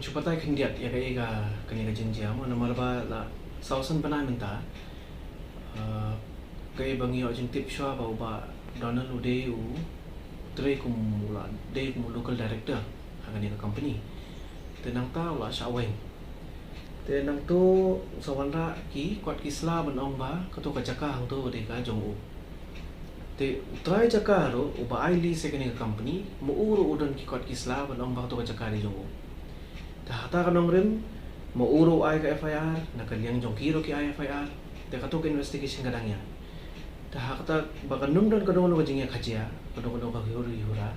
chupatai khindiat ya kai ga kani ga jinjia mo na malba la sausan banai menta kai bangi o jing tip shwa ba Donald ude u tre kum la de kum local director hangani ka company tenang ta la shaweng tenang tu sawanra ki kwat kisla ban ong ba kato ka jaka hang tu de ka jong u te try jaka ro u ba ai li second company mo uro udon ki kwat kisla ban ong ba to ka jaka di jong u ta hata ka nong rim mo uro ai ka FIR na kaliang jong kiro ki ai FIR te ka to ka investigation kadang ya ta hakata baka num don ka dong ka jingya khajia ka dong ka hura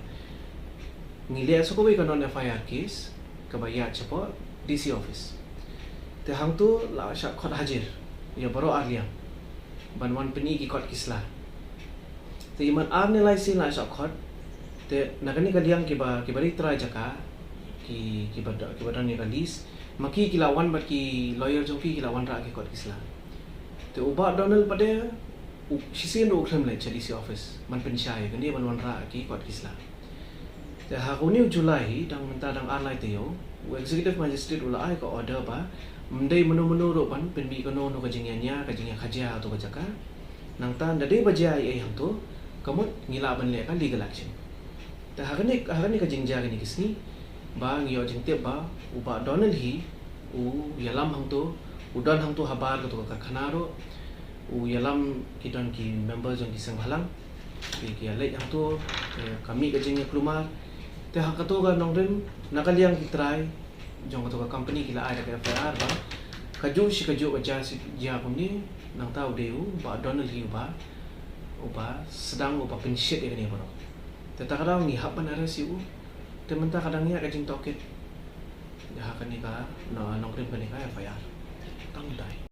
ngile so ko ka non FIR case ka ba ya chapo DC office te hang tu la sha khot hajir ya baro arliang banwan peni ki kot kisla te iman ar ne lai sin la sha khot te nakani kaliang ki bari try jaka ki badan ni release maki ki lawan bat ki lawyer jong ki lawan ra ki kot kisla te uba Donald pade sisi ndo klem le DC office man pensyai kan dia banwan ra ki kot kisla te hakuni Julai dang menta dang ar lai te yo executive magistrate ula ai ko order ba mendai menu-menu ro ban penbi kono no ka jingnya khajia to ka jaka nang tan dade baja ai hang to kamut ngila ban le ka legal action ta hagani ka jingja ni kisni ba ngiyo jing te ba uba Donald hi u yalam hang to udan hang to habar to ka khanaro u yalam kidon ki members jong ki sanghalang ki alai hang to kami ka jingnya klumar te hang ka to ga nongren nakaliang ki try jong ka company kila ada ka FIR ba kaju ka ja puni nang tau deu ba Donald hi ba sedang penshit ya ni ba te ta kadang ni hapan ara si u te menta kadang ya ka jing toket ya kan ni ka nongren ka ni ka FIR tang dai